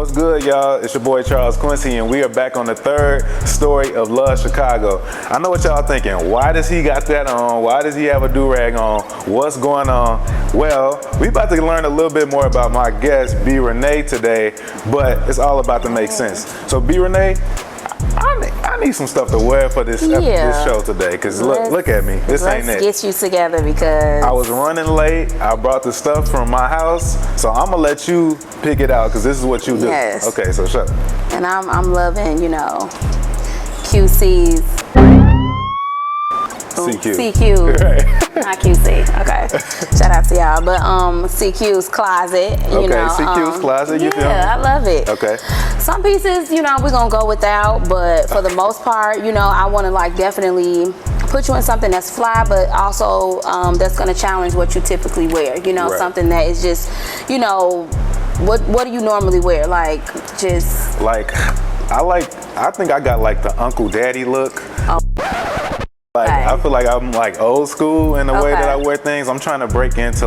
What's good, y'all? It's your boy Charles Quincy, and we are back on the third story of Love Chicago. I know what y'all thinking. Why does he got that on? Why does he have a do-rag on? What's going on? Well, we about to learn a little bit more about my guest, B.Renee, today, but it's all about to make sense. So, B.Renee, I need some stuff to wear for this show today, because look at me. This ain't it. Let's get you together because I was running late. I brought the stuff from my house, so I'm going to let you pick it out because this is what you do. Yes. Okay, so shut up. And I'm loving, QC's. CQ. Right. Not QC. Okay. Shout out to y'all. But CQ's closet. CQ's closet. You feel me? I love it. Okay. Some pieces, we're gonna go without, but for the most part, I want to definitely put you in something that's fly, but also that's gonna challenge what you typically wear. Right. Something that is just, what do you normally wear? I think I got the Uncle Daddy look. Oh. I feel like I'm old school in the way that I wear things. I'm trying to break into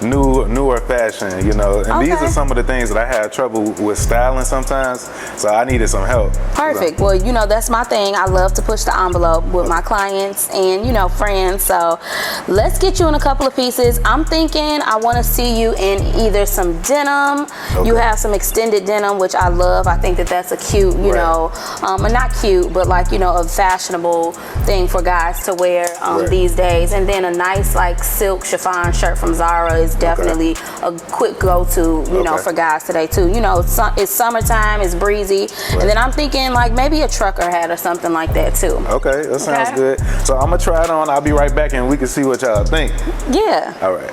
newer fashion, and these are some of the things that I have trouble with styling sometimes, so I needed some help. Perfect. Well, that's my thing. I love to push the envelope with my clients and, friends. So let's get you in a couple of pieces. I'm thinking I want to see you in either some denim. Okay. You have some extended denim, which I love. I think that that's a cute, not cute, but a fashionable thing for guys to wear these days. And then a nice silk chiffon shirt from Zara is definitely a quick go-to, for guys today too. It's summertime, it's breezy. Right. And then I'm thinking maybe a trucker hat or something like that too. Okay, that sounds good. So I'm gonna try it on. I'll be right back and we can see what y'all think. Yeah. All right.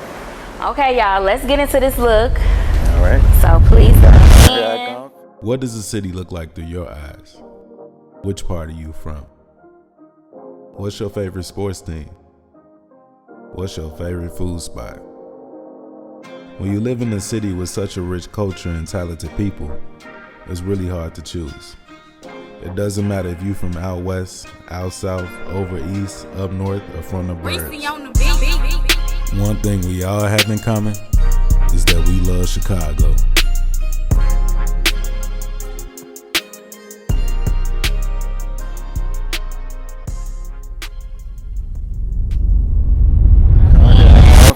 Okay, y'all, let's get into this look. All right. So please go in. What does the city look like through your eyes? Which part are you from? What's your favorite sports team? What's your favorite food spot? When you live in a city with such a rich culture and talented people, it's really hard to choose. It doesn't matter if you're from out west, out south, over east, up north, or from the burbs. One thing we all have in common is that we love Chicago.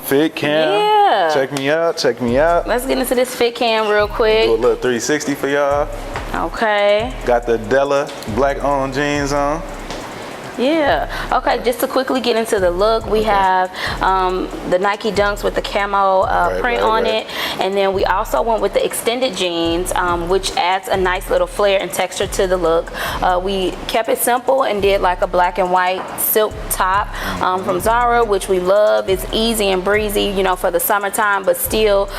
Fit cam. Yeah. Check me out. Let's get into this fit cam real quick. Do a little 360 for y'all. Okay. Got the Della black on jeans on. Yeah. Okay, just to quickly get into the look, we have the Nike Dunks with the camo print on it. And then we also went with the extended jeans, which adds a nice little flair and texture to the look. We kept it simple and did a black and white silk top from Zara, which we love. It's easy and breezy, for the summertime, but still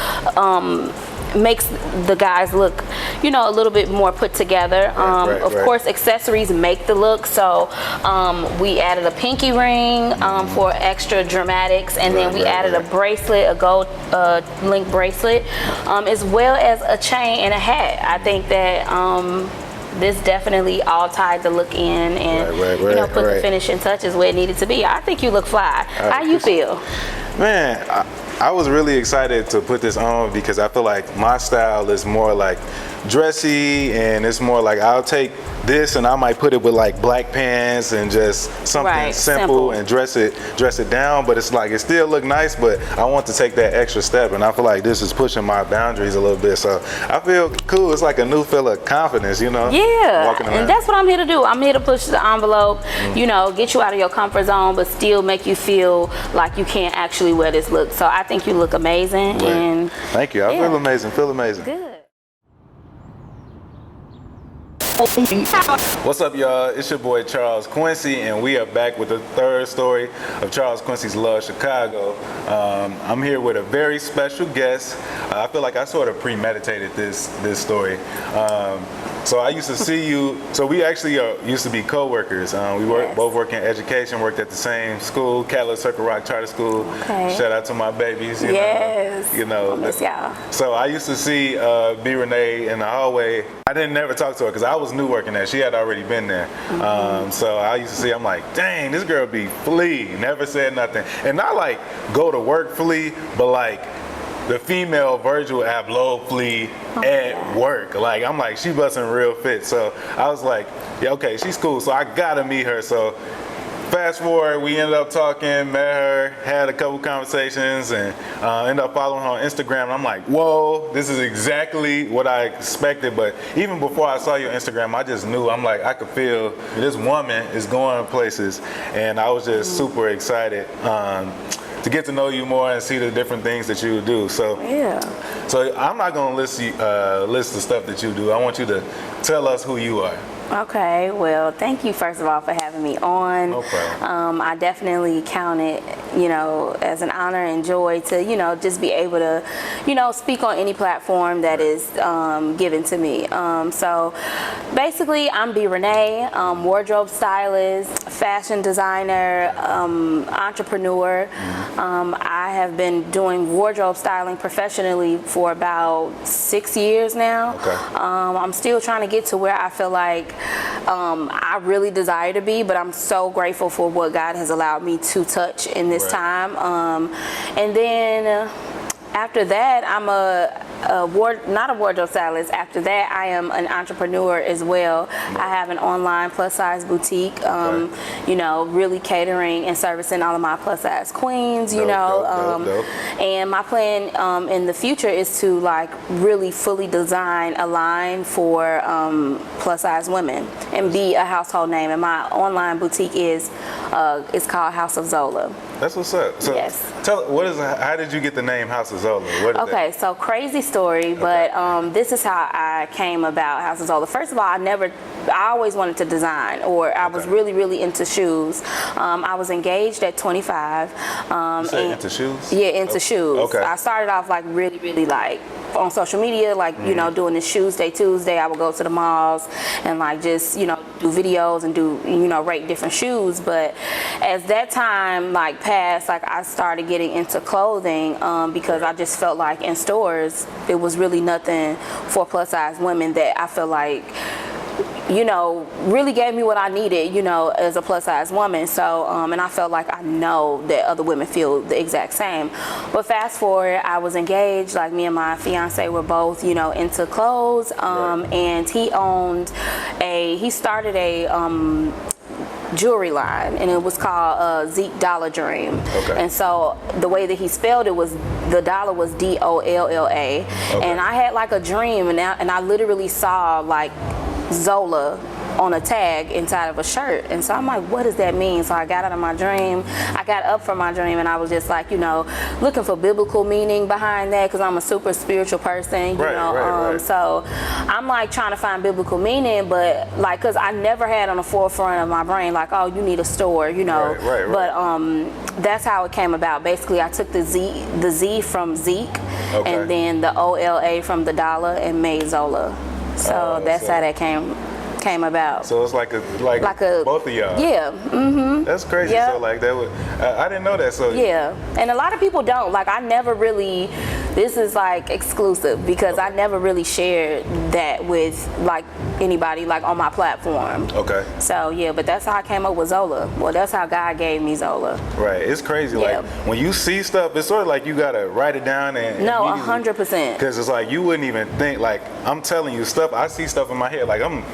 makes the guys look, a little bit more put together. Of course, accessories make the look, so we added a pinky ring for extra dramatics, and then we added a bracelet, a gold link bracelet, as well as a chain and a hat. I think that this definitely all tied the look in and put the finishing touches where it needed to be. I think you look fly. How you feel? Man, I was really excited to put this on because I feel like my style is more dressy, and it's more I'll take this and I might put it with black pants and just something simple and dress it down, but it's it still look nice, but I want to take that extra step, and I feel like this is pushing my boundaries a little bit, so I feel cool. It's a new feel of confidence, Yeah, walking around. And that's what I'm here to do. I'm here to push the envelope, get you out of your comfort zone, but still make you feel like you can't actually wear this look. So I think you look amazing. Right. And thank you. I feel amazing. Good. What's up, y'all? It's your boy Charles Quincy, and we are back with the third story of Charles Quincy's Love Chicago. I'm here with a very special guest. I feel like I sort of premeditated this story. So I used to see you. So we actually used to be co-workers. We both work in education. Worked at the same school, Catalyst Circle Rock Charter School. Okay. Shout out to my babies. Yes. I miss y'all. So I used to see B.Renee in the hallway. I didn't never talk to her because I was new working there. She had already been there. So I used to see, I'm like, dang, this girl be flea. Never said nothing. And not go to work flea, but the female Virgil Abloh flea at work. Like, I'm like, she busting real fit. So I was like, yeah, okay, she's cool. So I gotta meet her. So fast forward, we ended up talking, met her, had a couple conversations, and ended up following her on Instagram. And I'm like, whoa, this is exactly what I expected. But even before I saw your Instagram, I just knew. I'm like, I could feel this woman is going places. And I was just super excited to get to know you more and see the different things that you do. So Yeah. So I'm not gonna list the stuff that you do. I want you to tell us who you are. Okay, well, thank you first of all for having me on. No problem. I definitely count it, as an honor and joy to, just be able to, speak on any platform that is given to me. So basically, I'm B.Renee, wardrobe stylist, fashion designer, entrepreneur. I have been doing wardrobe styling professionally for about 6 years now. Okay. I'm still trying to get to where I feel like I really desire to be, but I'm so grateful for what God has allowed me to touch in this time. And then after that, I'm not a wardrobe stylist. After that, I am an entrepreneur as well. I have an online plus size boutique, really catering and servicing all of my plus size queens, Dope. And my plan in the future is to really fully design a line for plus size women and be a household name. And my online boutique is called House of Zola. That's what's up. So Yes. how did you get the name House of Zola? What is Okay, so crazy story, but this is how I came about House of Zola. First of all, I always wanted to design, or I was really, really into shoes. I was engaged at 25. You said into shoes? Yeah, into shoes. Okay. I started off really, really on social media, doing the Shoes Day Tuesday. I would go to the malls and just, do videos and do, rate different shoes. But as that time passed, I started getting into clothing because I just felt like in stores, there was really nothing for plus size women that I feel like really gave me what I needed, as a plus size woman. So, and I felt like I know that other women feel the exact same. But fast forward, I was engaged, me and my fiance were both, into clothes. And he started a, jewelry line, and it was called Zeke Dollar Dream. Okay. And so the way that he spelled it was, the dollar was DOLLA. Okay. And I had a dream, and I literally saw Zola on a tag inside of a shirt. And so I'm like, what does that mean? So I got out of my dream. I got up from my dream, and I was just looking for biblical meaning behind that, because I'm a super spiritual person, Right. So I'm trying to find biblical meaning, but because I never had on the forefront of my brain oh, you need a store, Right. But that's how it came about. Basically, I took the Z from Zeke, Okay. and then the OLA from the dollar, and made Zola. So that's how that came about. So it's like a both of y'all. Yeah. Mm-hmm. That's crazy. Yeah. So that would I didn't know that. So Yeah, and a lot of people don't. I never really, this is exclusive, because I never really shared that with anybody on my platform. Okay. So yeah, but that's how I came up with Zola. Well, that's how God gave me Zola. Right. It's crazy. Yeah. When you see stuff, it's sort of you gotta write it down and No, 100%. Because it's you wouldn't even think. I'm telling you stuff. I see stuff in my head. I'm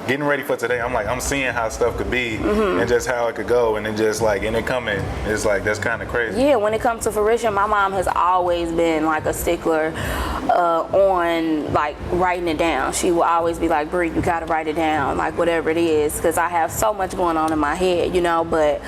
getting ready for today. I'm seeing how stuff could be and just how it could go, and then just and it coming. It's that's kind of crazy. Yeah, when it comes to fruition, my mom has always been a stickler on writing it down. She will always be like, Bree, you gotta write it down, whatever it is, because I have so much going on in my head, but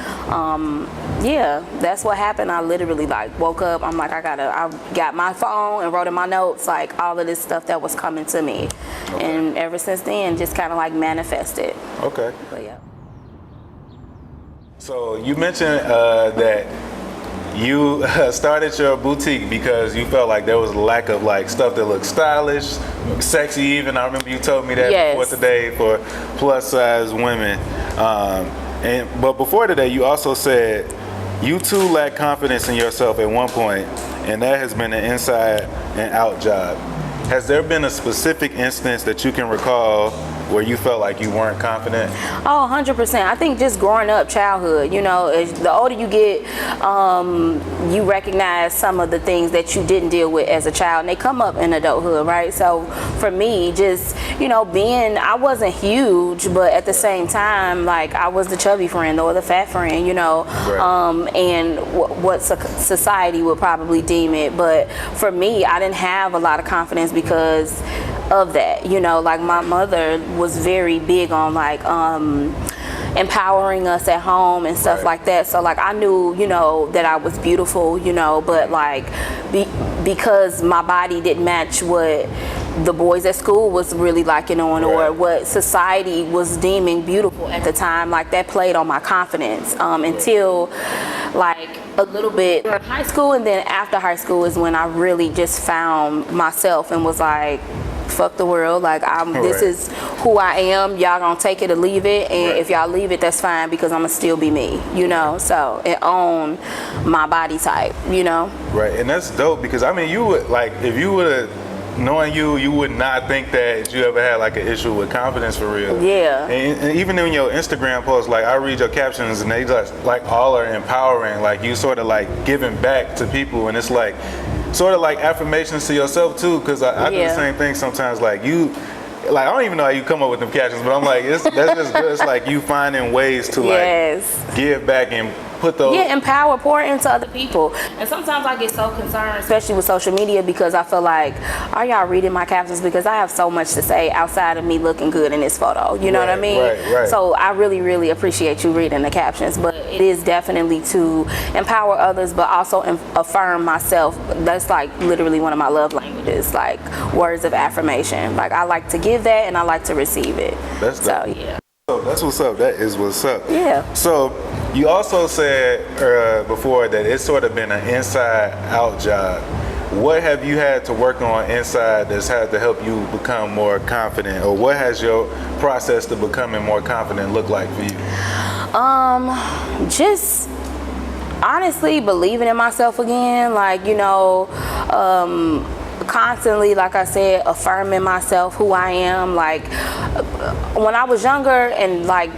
yeah, that's what happened. I literally woke up, I'm I got my phone and wrote in my notes all of this stuff that was coming to me. Okay. And ever since then, just kind of manifested. Okay. But yeah. So you mentioned that you started your boutique because you felt there was a lack of stuff that looked stylish, sexy even. I remember you told me that Yes. before today for plus size women. But before today, you also said you too lack confidence in yourself at one point, and that has been an inside and out job. Has there been a specific instance that you can recall where you felt like you weren't confident? Oh, 100%. I think just growing up, childhood, as the older you get, you recognize some of the things that you didn't deal with as a child, and they come up in adulthood, right? So for me, just, I wasn't huge, but at the same time, like, I was the chubby friend or the fat friend, Right. and what society would probably deem it. But for me, I didn't have a lot of confidence because of that. Like, my mother was very big on, like, empowering us at home and stuff Right. like that. So, like, I knew, that I was beautiful, but like, because my body didn't match what the boys at school was really liking on, Right. or what society was deeming beautiful at the time, like, that played on my confidence until like a little bit in high school. And then after high school is when I really just found myself and was like, fuck the world, like, this Right. is who I am. Y'all gonna take it or leave it, and Right. if y'all leave it, that's fine, because I'm gonna still be me, so, and own my body type. Right, and that's dope, because I mean, you would, like, if you would have, knowing you would not think that you ever had like an issue with confidence for real. Yeah. And even in your Instagram posts, like, I read your captions and they just like all are empowering, like you sort of like giving back to people, and it's like sort of like affirmations to yourself too, because I do the Yeah. same thing sometimes. Like, I don't even know how you come up with them captions, but I'm like, that's just good. It's like you finding ways to Yes. like give back and put those. Yeah, empower, pour into other people. And sometimes I get so concerned, especially with social media, because I feel like, are y'all reading my captions? Because I have so much to say outside of me looking good in this photo. You know what I mean? Right. So I really, really appreciate you reading the captions. But it is definitely to empower others, but also affirm myself. That's like literally one of my love languages, like words of affirmation. Like, I like to give that and I like to receive it. That's so dope. yeah. So that's what's up. That is what's up. Yeah. So you also said before that it's sort of been an inside-out job. What have you had to work on inside that's had to help you become more confident, or what has your process to becoming more confident look like for you? Just honestly believing in myself again, like, constantly, like I said, affirming myself, who I am. Like, when I was younger and like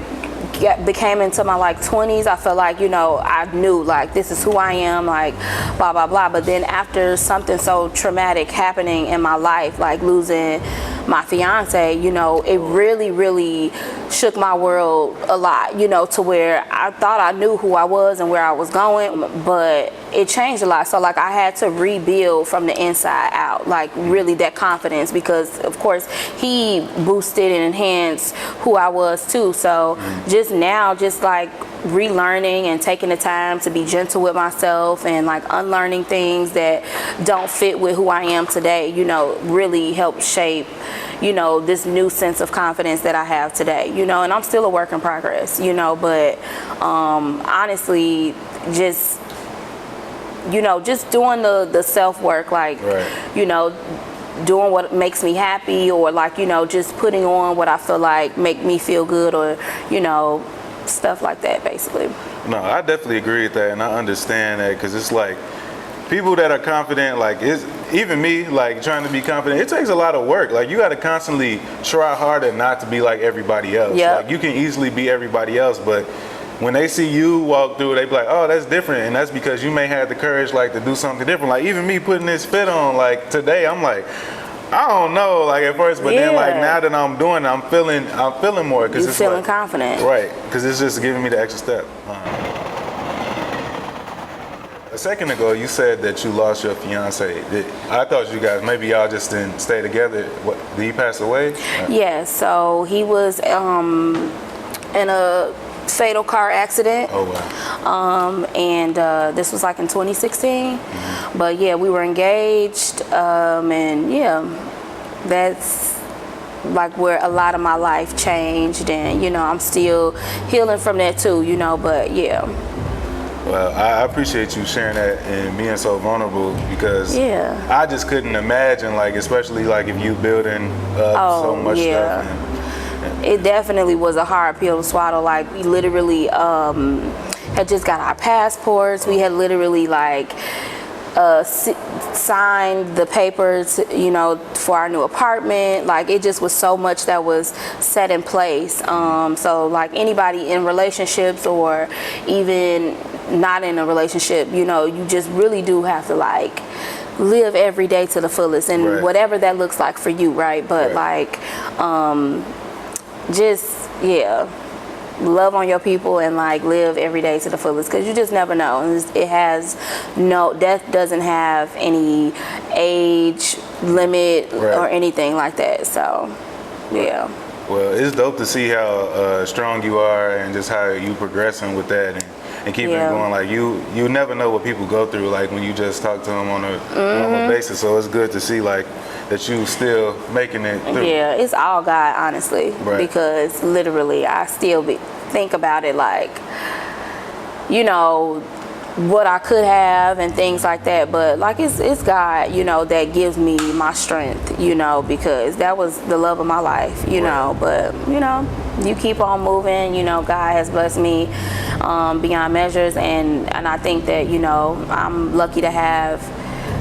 became into my like 20s, I felt like, I knew like this is who I am, like blah blah blah. But then after something so traumatic happening in my life, like losing my fiance, it really shook my world a lot, to where I thought I knew who I was and where I was going, but it changed a lot. So like, I had to rebuild from the inside out, like really that confidence, because of course he boosted and enhanced who I was too. So just now, just like relearning and taking the time to be gentle with myself and like unlearning things that don't fit with who I am today, really helped shape, this new sense of confidence that I have today, and I'm still a work in progress, but honestly, just doing the self-work, like, Right. doing what makes me happy, or like, just putting on what I feel like make me feel good, or, stuff like that, basically. No, I definitely agree with that, and I understand that, because it's like people that are confident, like, it's even me, like trying to be confident, it takes a lot of work. Like, you got to constantly try harder not to be like everybody else. Yep. Like, you can easily be everybody else, but when they see you walk through, they be like, oh, that's different, and that's because you may have the courage, like, to do something different. Like, even me putting this fit on, like, today, I'm like, I don't know, like, at first, but then, like, now that I'm doing it, I'm feeling more, because You it's feeling like, confident. right, because it's just giving me the extra step. A second ago, you said that you lost your fiance. I thought you guys, maybe y'all just didn't stay together. What, did he pass away? Yeah, so he was in a fatal car accident. Oh, wow. And this was like in 2016. But yeah, we were engaged, and yeah, that's like where a lot of my life changed, and I'm still healing from that too, but yeah. Well, I appreciate you sharing that and being so vulnerable, because Yeah. I just couldn't imagine, like, especially like if you building up so much stuff. It definitely was a hard pill to swallow. Like, we literally had just got our passports. We had literally like signed the papers, you know, for our new apartment. Like, it just was so much that was set in place. So like anybody in relationships or even not in a relationship, you know, you just really do have to like live every day to the fullest, and Right. whatever that looks like for you, right? But like, just love on your people and like live every day to the fullest, because you just never know. And it has death doesn't have any age limit or anything like that. So yeah. Well, it's dope to see how strong you are and just how you progressing with that and keeping it going. Like you never know what people go through, like when you just talk to them on a normal basis. So it's good to see like that you still making it through. Yeah, it's all God, honestly, because literally I still think about it like, you know, what I could have and things like that, but like it's God, you know, that gives me my strength, you know, because that was the love of my life, you know. But you know, you keep on moving, you know. God has blessed me beyond measures, and I think that, you know, I'm lucky to have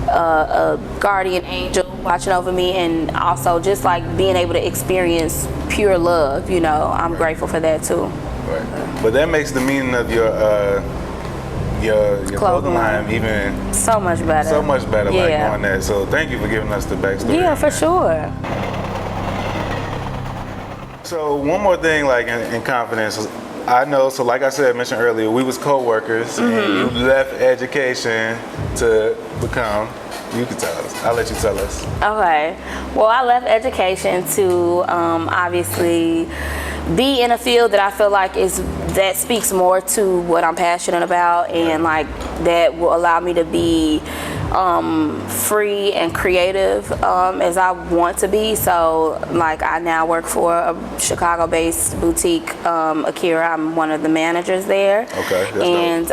a guardian angel watching over me, and also just like being able to experience pure love, you know. I'm grateful for that too. Right. But that makes the meaning of your clothing line even so much better. So much better, like on that. So thank you for giving us the backstory. Yeah, for sure. So one more thing, like in confidence, I know. So like I mentioned earlier, we was co-workers, and you left education to become. You can tell us. I'll let you tell us. Okay. Well, I left education to obviously be in a field that I feel like that speaks more to what I'm passionate about, and like that will allow me to be free and creative as I want to be. So like I now work for a Chicago-based boutique, Akira. I'm one of the managers there. Okay. And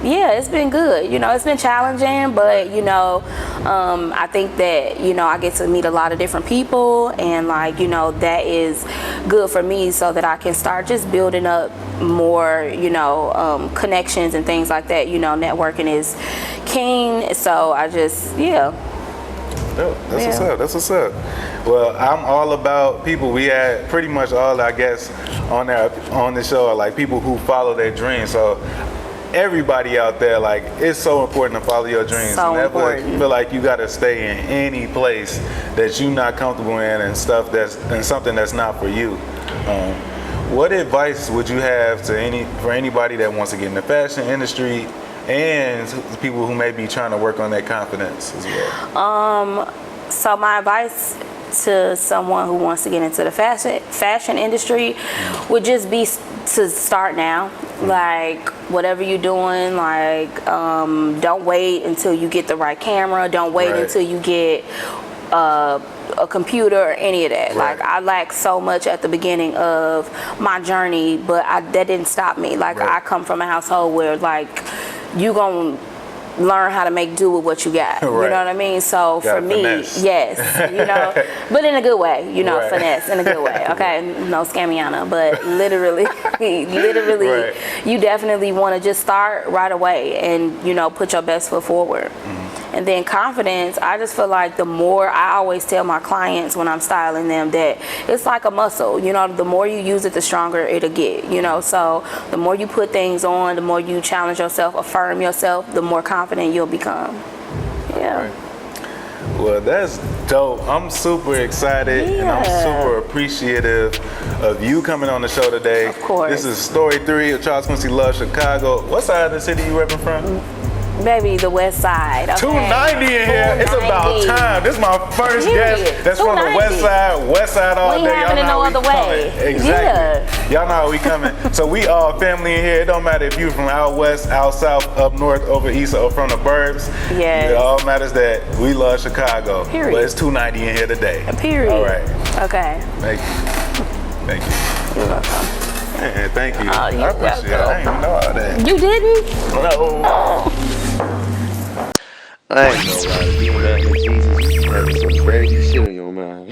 yeah, it's been good. You know, it's been challenging, but you know, I think that, you know, I get to meet a lot of different people, and like, you know, that is good for me so that I can start just building up more, you know, connections and things like that. You know, networking is king. So I just, That's what's up. Well, I'm all about people. We had pretty much all our guests on the show are like people who follow their dreams. So everybody out there, like, it's so important to follow your dreams. So Never important. feel like you got to stay in any place that you're not comfortable in and something that's not for you. What advice would you have for anybody that wants to get in the fashion industry and people who may be trying to work on their confidence as well? So my advice to someone who wants to get into the fashion industry would just be to start now. Like, whatever you're doing, like, don't wait until you get the right camera. Don't wait until you get a computer or any of that. Like, I lacked so much at the beginning of my journey, but that didn't stop me. Like, I come from a household where, like, you gonna learn how to make do with what you got. You know what I mean? So for me, yes, you know, but in a good way, you know, finesse in a good way. Okay, no scamiana, but literally, you definitely want to just start right away and, you know, put your best foot forward. And then confidence, I just feel like the more, I always tell my clients when I'm styling them that it's like a muscle, you know, the more you use it, the stronger it'll get, you know. So the more you put things on, the more you challenge yourself, affirm yourself, the more confident you'll become. Yeah. Well, that's dope. I'm super excited and I'm super appreciative of you coming on the show today. Of course. This is Story 3 of Charles Quincy Loves Chicago. What side of the city you repping from? Baby, the west side. Okay. 290 in here. It's about time. This is my first guest that's from the west side all day. We having it no other way. Exactly. Y'all know how we coming. So we all family in here. It don't matter if you from out west, out south, up north, over east, or from the burbs. Yes. It all matters that we love Chicago. Period. But it's 290 in here today. Period. All right. Okay. Thank you. Thank you. You're welcome. Man, thank you. Oh, I appreciate it. I didn't even know all that. You didn't? No. I ain't gonna lie to you, man. Jesus, you having some crazy shit in your mind.